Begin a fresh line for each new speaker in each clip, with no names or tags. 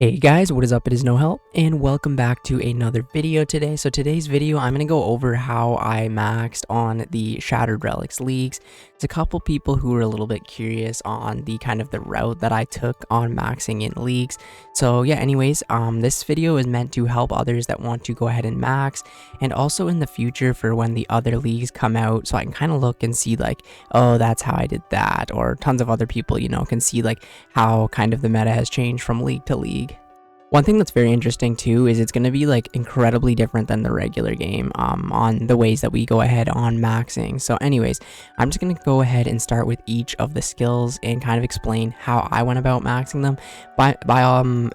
Hey guys, what is up? It is No Help, and welcome back to another video today. So today's video, I'm going to go over how I maxed on the Shattered Relics leagues. There's a couple people who were a little bit curious on the the route that I took on maxing in leagues. So yeah, anyways, this video is meant to help others that want to go ahead and max, and also in the future for when the other leagues come out, so I can kind of look and see like, oh, that's how I did that, or tons of other people, can see like how kind of the meta has changed from league to league. One thing that's very interesting too is it's going to be like incredibly different than the regular game on the ways that we go ahead on maxing. So anyways, I'm just going to go ahead and start with each of the skills and kind of explain how I went about maxing them. By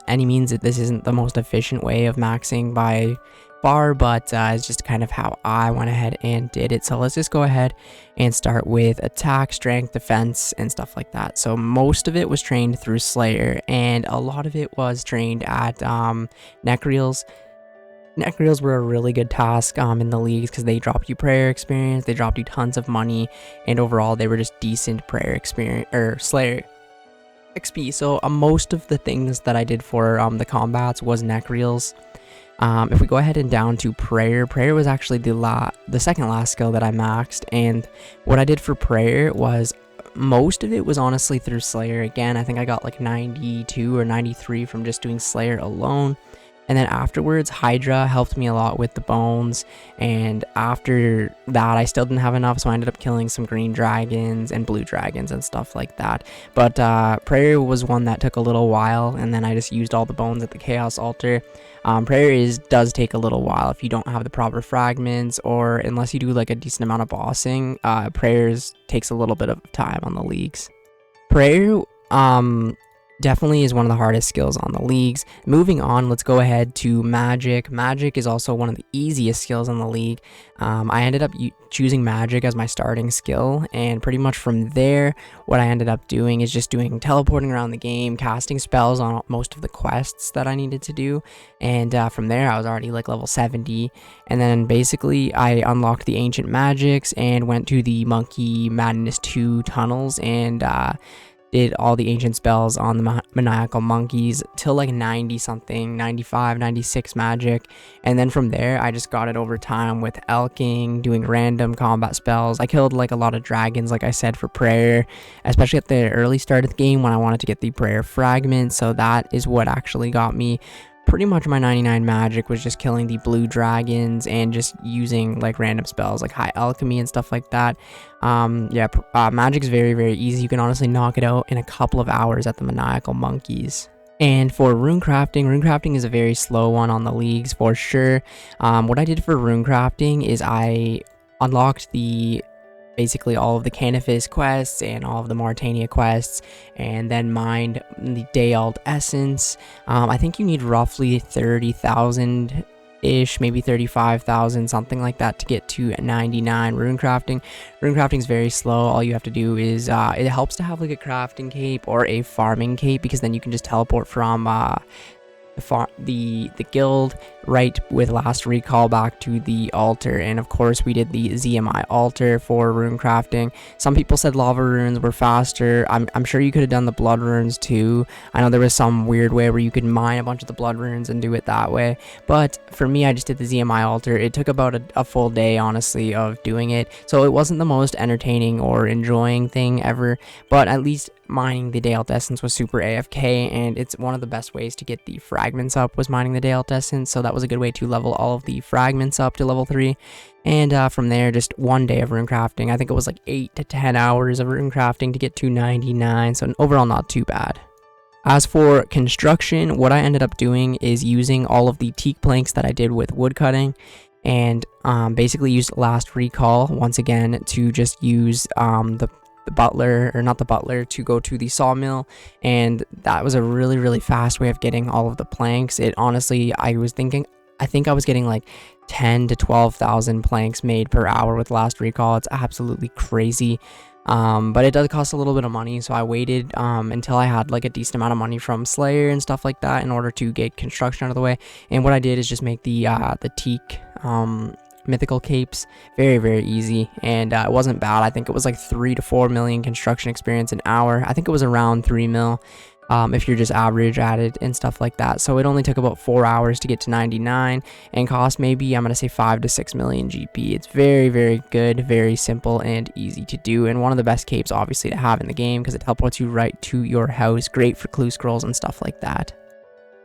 any means, this isn't the most efficient way of maxing by far, but it's just kind of how I went ahead and did it. So let's just go ahead and start with attack, strength, defense, and stuff like that. So most of it was trained through Slayer, and a lot of it was trained at neck reels. Neck reels were a really good task in the leagues because they dropped you prayer experience, they dropped you tons of money, and overall they were just decent prayer experience or Slayer XP. So most of the things that I did for the combats was neck reels. If we go ahead and down to prayer was actually the second last skill that I maxed, and what I did for prayer was most of it was honestly through Slayer. Again, I think I got like 92 or 93 from just doing Slayer alone. And then afterwards, Hydra helped me a lot with the bones, and after that I still didn't have enough, so I ended up killing some green dragons and blue dragons and stuff like that. But prayer was one that took a little while, and then I just used all the bones at the chaos altar. Prayer does take a little while if you don't have the proper fragments, or unless you do like a decent amount of bossing. Prayers takes a little bit of time on the leagues. Prayer definitely is one of the hardest skills on the leagues. Moving on, let's go ahead to magic. Magic is also one of the easiest skills in the league. I ended up choosing magic as my starting skill, and pretty much from there what I ended up doing is just doing teleporting around the game, casting spells on most of the quests that I needed to do, and from there I was already like level 70, and then basically I unlocked the ancient magics and went to the Monkey Madness 2 tunnels and did all the ancient spells on the maniacal monkeys till like 90 something, 95, 96 magic, and then from there I just got it over time with elking, doing random combat spells. I killed like a lot of dragons, like I said, for prayer, especially at the early start of the game when I wanted to get the prayer fragment. So that is what actually got me pretty much my 99 magic, was just killing the blue dragons and just using like random spells like high alchemy and stuff like that. Magic's very, very easy. You can honestly knock it out in a couple of hours at the maniacal monkeys. And for runecrafting is a very slow one on the leagues for sure. What I did for runecrafting is I unlocked basically all of the Canifis quests and all of the Mauritania quests, and then mined the Day-Old Essence. I think you need roughly 30,000 ish, maybe 35,000, something like that, to get to 99 runecrafting. Runecrafting is very slow. All you have to do is it helps to have like a crafting cape or a farming cape, because then you can just teleport from the guild right with last recall back to the altar. And of course we did the ZMI altar for runecrafting. Some people said lava runes were faster. I'm sure you could have done the blood runes too. I know there was some weird way where you could mine a bunch of the blood runes and do it that way, but for me I just did the ZMI altar. It took about a full day honestly of doing it, so it wasn't the most entertaining or enjoying thing ever, but at least mining the Day-Old Essence was super AFK, and it's one of the best ways to get the fragments up was mining the Day-Old Essence. So that was a good way to level all of the fragments up to level 3, and from there just one day of runecrafting. I think it was like 8 to 10 hours of runecrafting to get to 99, so overall not too bad. As for construction, what I ended up doing is using all of the teak planks that I did with woodcutting, and basically used last recall once again to just use the butler, or not the butler, to go to the sawmill, and that was a really, really fast way of getting all of the planks. It honestly, I think I was getting like 10 to 12,000 planks made per hour with last recall. It's absolutely crazy. But it does cost a little bit of money, so I waited until I had like a decent amount of money from Slayer and stuff like that in order to get construction out of the way. And what I did is just make the teak mythical capes very, very easy, and it wasn't bad. I think it was like 3 to 4 million construction experience an hour. I think it was around 3 mil. if you're just average at it and stuff like that. So it only took about 4 hours to get to 99 and cost maybe, I'm going to say 5 to 6 million GP. It's very, very good, very simple and easy to do, and one of the best capes obviously to have in the game because it teleports you right to your house. Great for clue scrolls and stuff like that.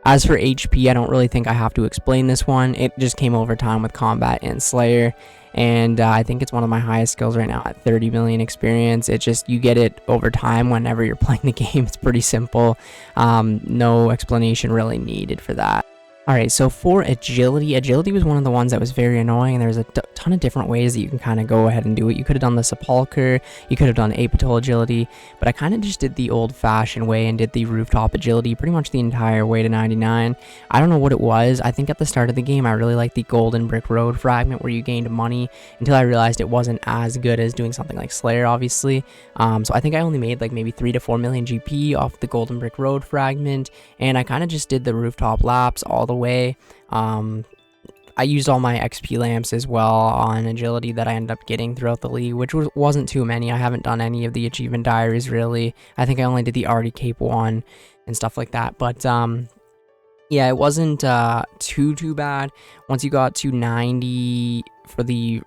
As for HP, I don't really think I have to explain this one. It just came over time with combat and Slayer, and I think it's one of my highest skills right now at 30 million experience. It just, you get it over time whenever you're playing the game. It's pretty simple. No explanation really needed for that. Alright, so for agility was one of the ones that was very annoying, and there's a ton of different ways that you can kind of go ahead and do it. You could have done the sepulcher, you could have done apital agility, but I kind of just did the old-fashioned way and did the rooftop agility pretty much the entire way to 99. I don't know what it was. I think at the start of the game I really liked the golden brick road fragment where you gained money, until I realized it wasn't as good as doing something like Slayer, obviously. So I think I only made like maybe 3 to 4 million GP off the golden brick road fragment, and I kind of just did the rooftop laps all the way. I used all my XP lamps as well on agility that I ended up getting throughout the league, which wasn't too many. I haven't done any of the achievement diaries really. I think I only did the Artie Cape one and stuff like that, but yeah, it wasn't too bad. Once you got to 90 for the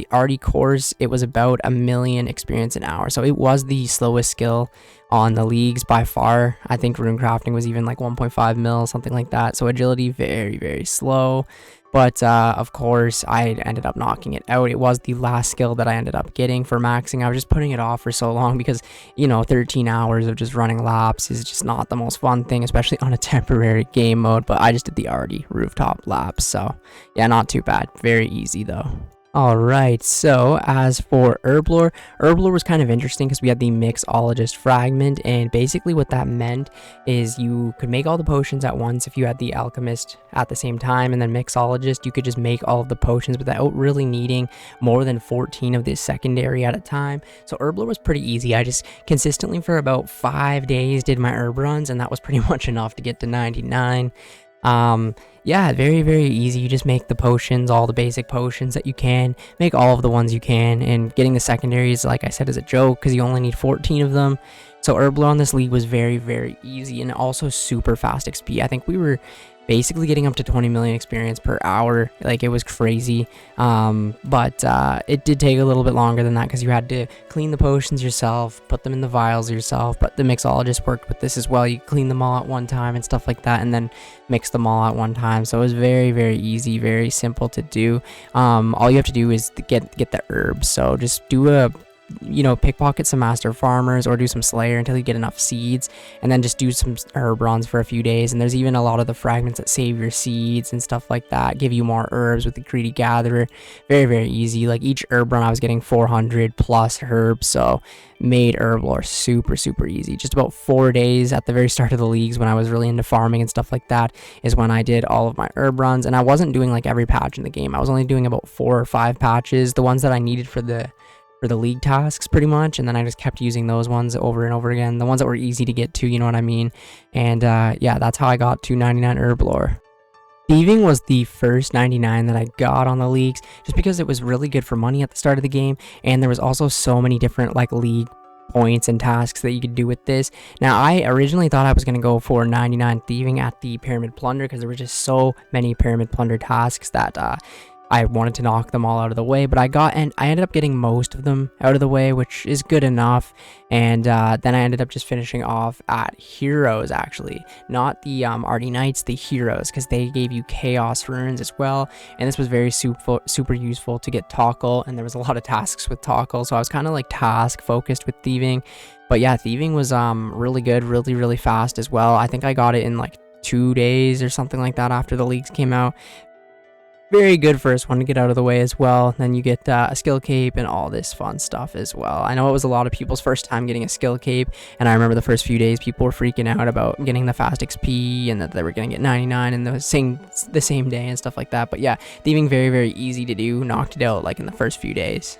Artie course, it was about 1 million experience an hour, so it was the slowest skill on the leagues by far. I think runecrafting was even like 1.5 mil, something like that. So agility, very, very slow. But of course, I ended up knocking it out. It was the last skill that I ended up getting for maxing. I was just putting it off for so long because, you know, 13 hours of just running laps is just not the most fun thing, especially on a temporary game mode. But I just did the Artie rooftop laps. So yeah, not too bad. Very easy though. Alright, so as for herblore was kind of interesting because we had the mixologist fragment, and basically what that meant is you could make all the potions at once if you had the alchemist at the same time, and then mixologist, you could just make all of the potions without really needing more than 14 of this secondary at a time. So herblore was pretty easy. I just consistently for about 5 days did my herb runs, and that was pretty much enough to get to 99. Yeah, very, very easy. You just make the potions, all the basic potions that you can, make all of the ones you can, and getting the secondaries, like I said, is a joke because you only need 14 of them. So herblore on this league was very, very easy, and also super fast XP. I think we were basically getting up to 20 million experience per hour. Like, it was crazy. But it did take a little bit longer than that because you had to clean the potions yourself, put them in the vials yourself. But the mixologist worked with this as well. You clean them all at one time and stuff like that, and then mix them all at one time. So it was very, very easy, very simple to do. All you have to do is get the herbs. So just do a, you know, pickpocket some master farmers or do some slayer until you get enough seeds, and then just do some herb runs for a few days. And there's even a lot of the fragments that save your seeds and stuff like that, give you more herbs with the greedy gatherer. Very, very easy. Like, each herb run I was getting 400 plus herbs, so made herblore super, super easy. Just about 4 days at the very start of the leagues when I was really into farming and stuff like that is when I did all of my herb runs, and I wasn't doing like every patch in the game. I was only doing about 4 or 5 patches, the ones that I needed for the league tasks pretty much, and then I just kept using those ones over and over again, the ones that were easy to get to, you know what I mean. And yeah, that's how I got to 99 herblore. Thieving was the first 99 that I got on the leagues, just because it was really good for money at the start of the game, and there was also so many different like league points and tasks that you could do with this. Now, I originally thought I was going to go for 99 thieving at the pyramid plunder because there were just so many pyramid plunder tasks that I wanted to knock them all out of the way, but I ended up getting most of them out of the way, which is good enough. And then I ended up just finishing off at heroes, actually, not the Artie Knights, the heroes, because they gave you chaos runes as well. And this was very super useful to get Tockle, and there was a lot of tasks with Tockle, so I was kind of like task focused with thieving. But yeah, thieving was really good, really fast as well. I think I got it in like 2 days or something like that after the leagues came out. Very good first one to get out of the way as well. Then you get a skill cape and all this fun stuff as well. I know it was a lot of people's first time getting a skill cape, and I remember the first few days people were freaking out about getting the fast XP and that they were going to get 99 in the same day and stuff like that. But yeah, thieving very, very easy to do. Knocked it out like in the first few days.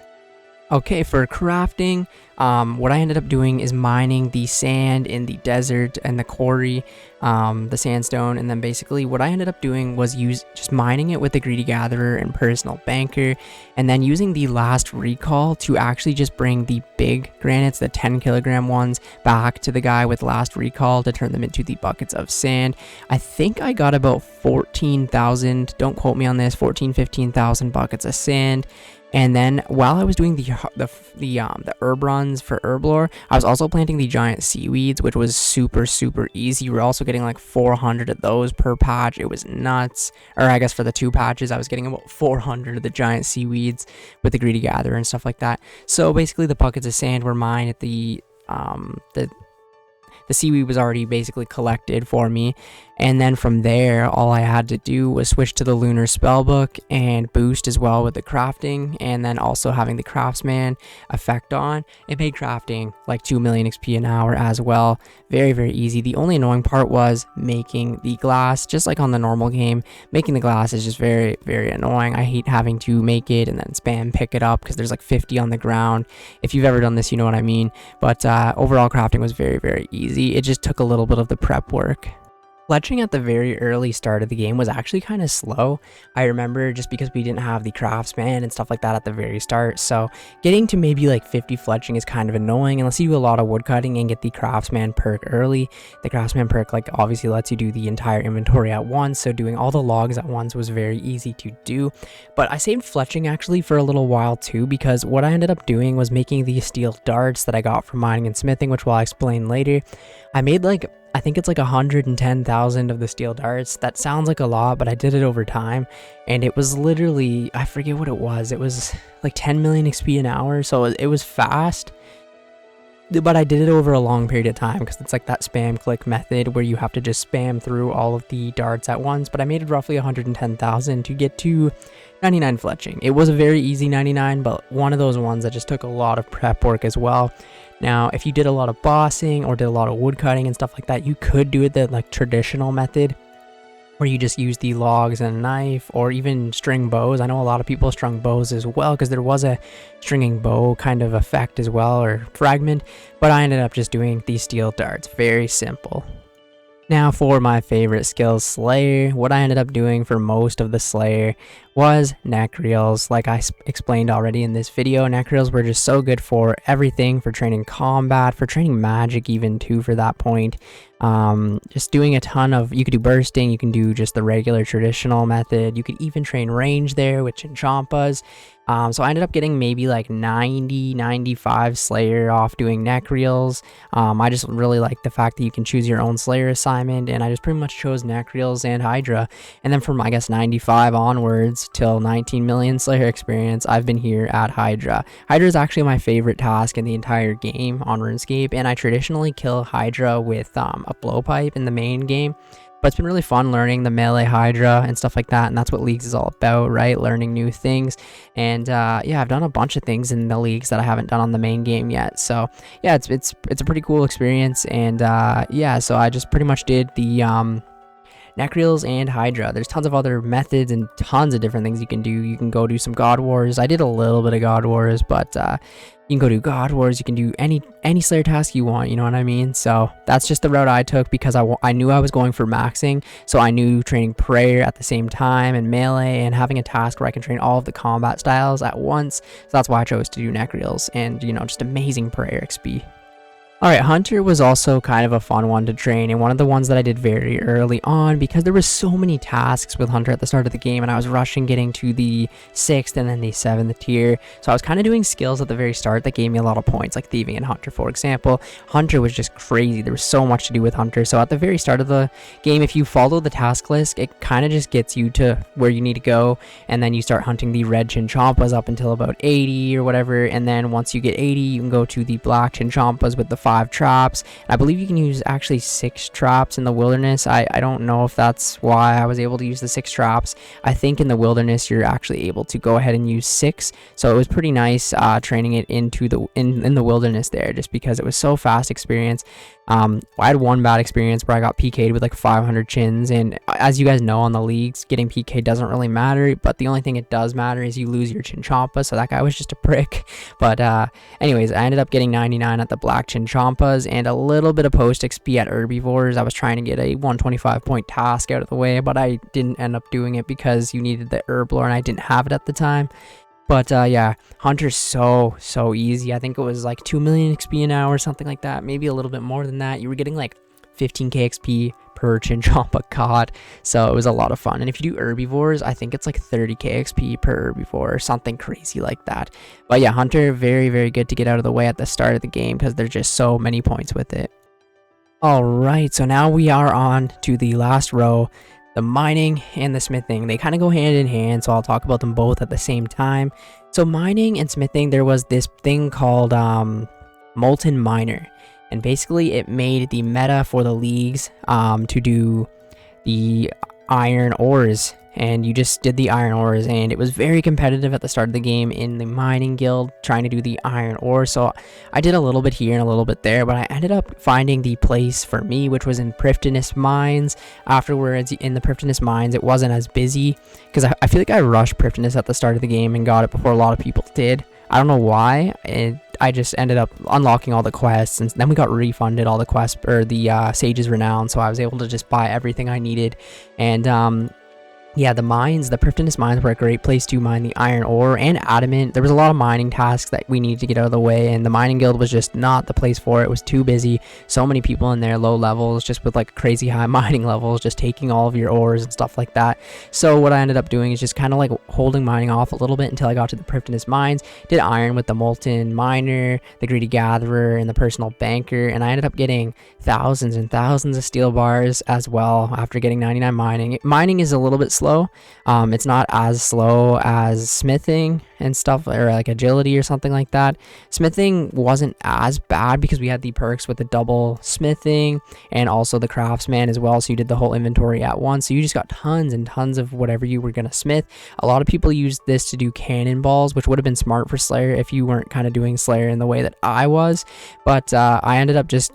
Okay, for crafting, what I ended up doing is mining the sand in the desert and the quarry, the sandstone, and then basically what I ended up doing was just mining it with the greedy gatherer and personal banker, and then using the last recall to actually just bring the big granites, the 10 kilogram ones, back to the guy with last recall to turn them into the buckets of sand. I think I got about 14,000, don't quote me on this, 15,000 buckets of sand. And then while I was doing the herb runs for herblore, I was also planting the giant seaweeds, which was super easy. We're also getting like 400 of those per patch. It was nuts. Or I guess for the 2 patches, I was getting about 400 of the giant seaweeds with the greedy gatherer and stuff like that. So basically, the buckets of sand were mine at the seaweed was already basically collected for me, and then from there all I had to do was switch to the lunar spellbook and boost as well with the crafting, and then also having the craftsman effect on. It made crafting like 2 million XP an hour as well. Very easy. The only annoying part was making the glass, just like on the normal game. Making the glass is just very annoying. I hate having to make it and then spam pick it up because there's like 50 on the ground. If you've ever done this, you know what I mean. But overall crafting was very easy. It just took a little bit of the prep work. Fletching at the very early start of the game was actually kind of slow. I remember just because we didn't have the craftsman and stuff like that at the very start. So getting to maybe like 50 fletching is kind of annoying unless you do a lot of woodcutting and get the craftsman perk early. The craftsman perk like obviously lets you do the entire inventory at once. So doing all the logs at once was very easy to do. But I saved fletching actually for a little while too, because what I ended up doing was making these steel darts that I got from mining and smithing, which I'll explain later. I made like, I think it's like 110,000 of the steel darts. That sounds like a lot, but I did it over time, and it was literally, I forget what it was like 10 million XP an hour, so it was fast, but I did it over a long period of time because it's like that spam click method where you have to just spam through all of the darts at once. But I made it roughly 110,000 to get to 99 fletching. It was a very easy 99, but one of those ones that just took a lot of prep work as well. Now, if you did a lot of bossing or did a lot of wood cutting and stuff like that, you could do it the like traditional method where you just use the logs and a knife, or even string bows. I know a lot of people strung bows as well because there was a stringing bow kind of effect as well, or fragment, but I ended up just doing these steel darts. Very simple. Now for my favorite skill, Slayer, what I ended up doing for most of the Slayer was neck reels. Like I explained already in this video, neck reels were just so good for everything, for training combat, for training magic even too for that point. Just doing a ton of, you could do bursting, you can do just the regular traditional method, you could even train range there with Chinchampas. So I ended up getting maybe like 95 Slayer off doing neck reels. I just really like the fact that you can choose your own Slayer assignment, and I just pretty much chose neck reels and Hydra. And then from I guess 95 onwards till 19 million Slayer experience, I've been here at Hydra. Hydra is actually my favorite task in the entire game on RuneScape, and I traditionally kill Hydra with a blowpipe in the main game. But it's been really fun learning the melee Hydra and stuff like that, and that's what Leagues is all about, right? Learning new things. And yeah, I've done a bunch of things in the Leagues that I haven't done on the main game yet. So yeah, it's a pretty cool experience. And yeah, so I just pretty much did the neck reels and Hydra. There's tons of other methods and tons of different things you can do. You can go do some God Wars. I did a little bit of God Wars, but you can go do God Wars. You can do any Slayer task you want, you know what I mean? So that's just the route I took because I knew I was going for maxing. So I knew training prayer at the same time and melee and having a task where I can train all of the combat styles at once. So that's why I chose to do neck reels and, you know, just amazing prayer XP. Alright, Hunter was also kind of a fun one to train, and one of the ones that I did very early on because there were so many tasks with Hunter at the start of the game, and I was rushing getting to the 6th and then the 7th tier. So I was kind of doing skills at the very start that gave me a lot of points, like Thieving and Hunter, for example. Hunter was just crazy. There was so much to do with Hunter. So at the very start of the game, if you follow the task list, it kind of just gets you to where you need to go, and then you start hunting the red Chinchampas up until about 80 or whatever, and then once you get 80, you can go to the black Chinchampas with the 5 traps. I believe you can use actually 6 traps in the wilderness. I don't know if that's why I was able to use the 6 traps. I think in the wilderness you're actually able to go ahead and use 6, so it was pretty nice training it into in the wilderness there, just because it was so fast experience. I had one bad experience where I got PK'd with like 500 chins, and as you guys know on the leagues, getting PK'd doesn't really matter, but the only thing it does matter is you lose your Chinchompa, so that guy was just a prick. But anyways, I ended up getting 99 at the black Chinchompas and a little bit of post XP at herbivores. I was trying to get a 125 point task out of the way, but I didn't end up doing it because you needed the herblore and I didn't have it at the time. But yeah, Hunter's so easy. I think it was like 2 million XP an hour, something like that. Maybe a little bit more than that. You were getting like 15k XP per Chinchompa caught, so it was a lot of fun. And if you do herbivores, I think it's like 30k XP per herbivore or something crazy like that. But yeah, Hunter, very good to get out of the way at the start of the game because there's just so many points with it. Alright, so now we are on to the last row. The mining and the smithing, they kind of go hand in hand, so I'll talk about them both at the same time. So mining and smithing, there was this thing called Molten Miner, and basically it made the meta for the leagues to do the iron ores, and you just did the iron ores, and it was very competitive at the start of the game in the mining guild trying to do the iron ore. So I did a little bit here and a little bit there, but I ended up finding the place for me, which was in Prifddinas Mines. Afterwards, in the Prifddinas Mines, it wasn't as busy because I feel like I rushed Prifddinas at the start of the game and got it before a lot of people did. I don't know why. I just ended up unlocking all the quests, and then we got refunded all the quests, or the Sage's Renown, so I was able to just buy everything I needed. And yeah, the mines, the Prifddinas Mines were a great place to mine the iron ore and adamant. There was a lot of mining tasks that we needed to get out of the way, and the mining guild was just not the place for it. It was too busy. So many people in there, low levels, just with like crazy high mining levels, just taking all of your ores and stuff like that. So what I ended up doing is just kind of like holding mining off a little bit until I got to the Prifddinas Mines, did iron with the Molten Miner, the Greedy Gatherer, and the Personal Banker, and I ended up getting thousands and thousands of steel bars as well after getting 99 mining. Mining is a little bit slow. It's not as slow as smithing and stuff, or like agility or something like that. Smithing wasn't as bad because we had the perks with the double smithing and also the craftsman as well, so you did the whole inventory at once, so you just got tons and tons of whatever you were gonna smith. A lot of people used this to do cannonballs, which would have been smart for Slayer if you weren't kind of doing Slayer in the way that I was, but I ended up just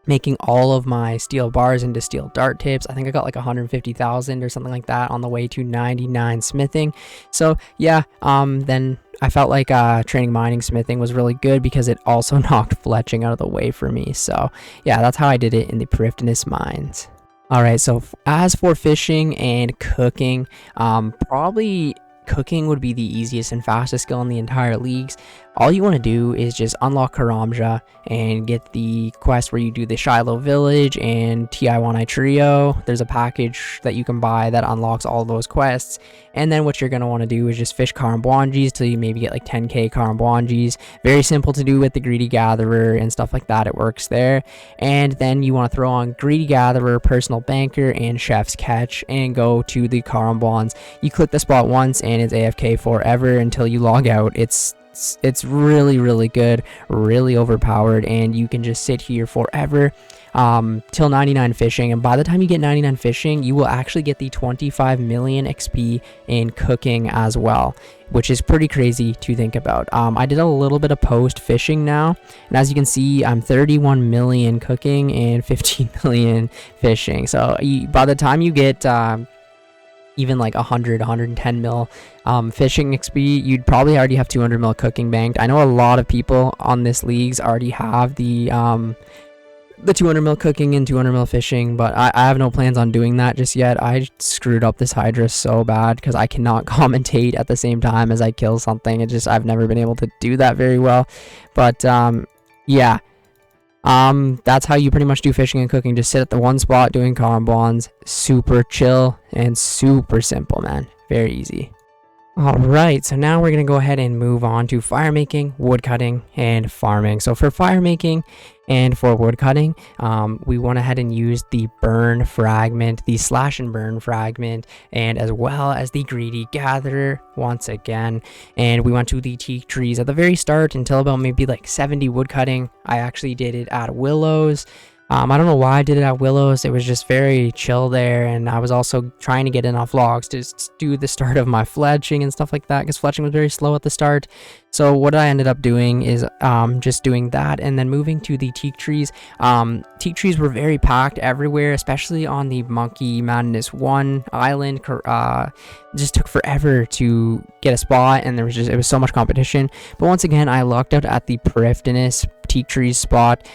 making all of my steel bars into steel dart tips. I think I got like 150,000 or something like that on the way to 99 smithing. So yeah, then I felt like training mining smithing was really good because it also knocked fletching out of the way for me. So yeah, that's how I did it in the Prifddinas Mines. Alright, so as for fishing and cooking, probably cooking would be the easiest and fastest skill in the entire leagues. All you want to do is just unlock Karamja and get the quest where you do the Shiloh Village and TI1I Trio. There's a package that you can buy that unlocks all those quests. And then what you're going to want to do is just fish Karambwanjis till you maybe get like 10k Karambwanjis. Very simple to do with the Greedy Gatherer and stuff like that. It works there. And then you want to throw on Greedy Gatherer, Personal Banker, and Chef's Catch and go to the Karambwans. You click the spot once and it's AFK forever until you log out. It's really good, really overpowered, and you can just sit here forever till 99 fishing. And by the time you get 99 fishing, you will actually get the 25 million XP in cooking as well, which is pretty crazy to think about. I did a little bit of post fishing now, and as you can see, I'm 31 million cooking and 15 million fishing. So by the time you get even like 110 mil fishing XP, you'd probably already have 200 mil cooking banked. I know a lot of people on this leagues already have the 200 mil cooking and 200 mil fishing, but I have no plans on doing that just yet. I screwed up this Hydra so bad because I cannot commentate at the same time as I kill something. I've never been able to do that very well. But yeah, that's how you pretty much do fishing and cooking. Just sit at the one spot doing Karambwans. Super chill and super simple, man. Very easy. Alright, so now we're going to go ahead and move on to firemaking, woodcutting, and farming. So for firemaking and for woodcutting, we went ahead and used the burn fragment, the slash and burn fragment, and as well as the greedy gatherer once again. And we went to the teak trees at the very start until about maybe like 70 woodcutting. I actually did it at willows. I don't know why I did it at Willows. It was just very chill there, and I was also trying to get enough logs to do the start of my fletching and stuff like that, because fletching was very slow at the start. So what I ended up doing is just doing that, and then moving to the teak trees. Teak trees were very packed everywhere, especially on the Monkey Madness 1 island. Just took forever to get a spot, and it was so much competition. But once again, I lucked out at the Prifddinas teak trees spot.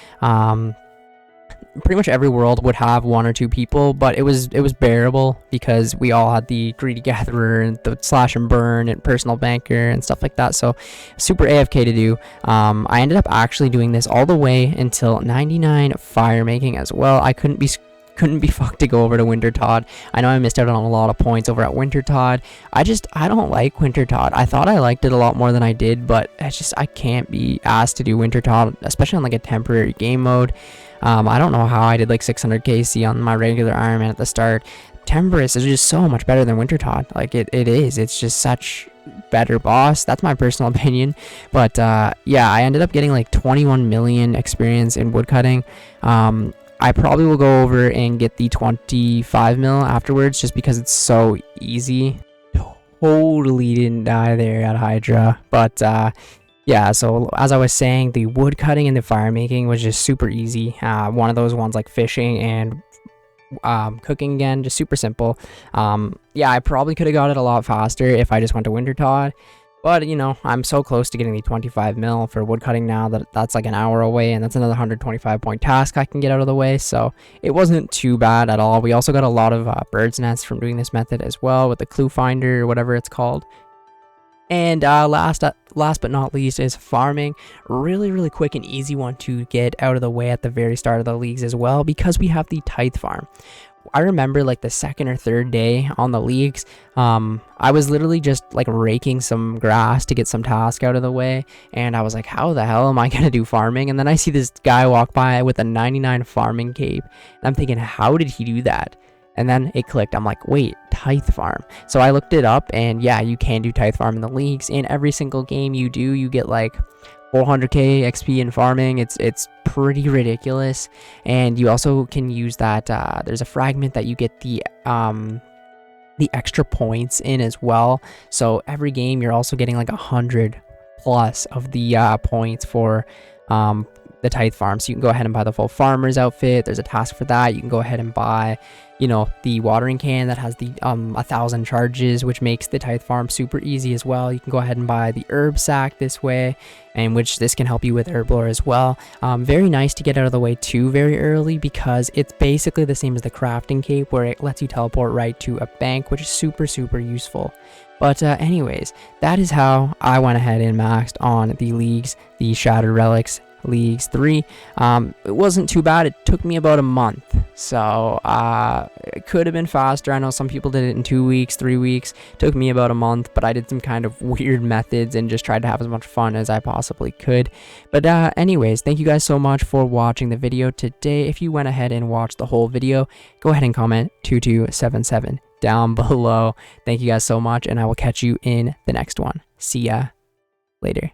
Pretty much every world would have 1 or 2 people, but it was bearable because we all had the greedy gatherer and the slash and burn and personal banker and stuff like that. So super AFK to do. I ended up actually doing this all the way until 99 firemaking as well. I couldn't be fucked to go over to Wintertodt. I know I missed out on a lot of points over at Wintertodt. I don't like Wintertodt. I thought I liked it a lot more than I did, but I can't be asked to do Wintertodt, especially on like a temporary game mode. I don't know how I did like 600 KC on my regular Ironman at the start. Temperance is just so much better than Wintertodt. Like it is. It's just such better boss. That's my personal opinion. But yeah, I ended up getting like 21 million experience in woodcutting. I probably will go over and get the 25 mil afterwards just because it's so easy. Totally didn't die there at Hydra. But yeah, so as I was saying, the woodcutting and the firemaking was just super easy. One of those ones like fishing and cooking again, just super simple. Yeah, I probably could have got it a lot faster if I just went to Wintertodt. But, you know, I'm so close to getting the 25 mil for woodcutting now that that's like an hour away, and that's another 125 point task I can get out of the way, so it wasn't too bad at all. We also got a lot of bird's nests from doing this method as well with the clue finder or whatever it's called. And last but not least is farming. Really quick and easy one to get out of the way at the very start of the leagues as well, because we have the tithe farm. I remember like the second or third day on the leagues, I was literally just like raking some grass to get some task out of the way, and I was like, how the hell am I gonna do farming? And then I see this guy walk by with a 99 farming cape, and I'm thinking, how did he do that? And then it clicked. I'm like, wait, tithe farm. So I looked it up, and yeah, you can do tithe farm in the leagues. In every single game you do, you get like 400k XP in farming. It's pretty ridiculous. And you also can use that. There's a fragment that you get the extra points in as well. So every game you're also getting like 100 plus of the points for the tithe farm. So you can go ahead and buy the full farmer's outfit. There's a task for that. You can go ahead and buy, you know, the watering can that has the 1,000 charges, which makes the tithe farm super easy as well. You can go ahead and buy the herb sack this way, and which this can help you with herblore as well. Very nice to get out of the way too very early, because it's basically the same as the crafting cape, where it lets you teleport right to a bank, which is super useful. But anyways, that is how I went ahead and maxed on the leagues, the Shattered Relics Leagues 3. It wasn't too bad. It took me about a month, so it could have been faster. I know some people did it in 2 weeks, 3 weeks. It took me about a month, but I did some kind of weird methods and just tried to have as much fun as I possibly could. But anyways, thank you guys so much for watching the video today. If you went ahead and watched the whole video, go ahead and comment 2277 down below. Thank you guys so much, and I will catch you in the next one. See ya later.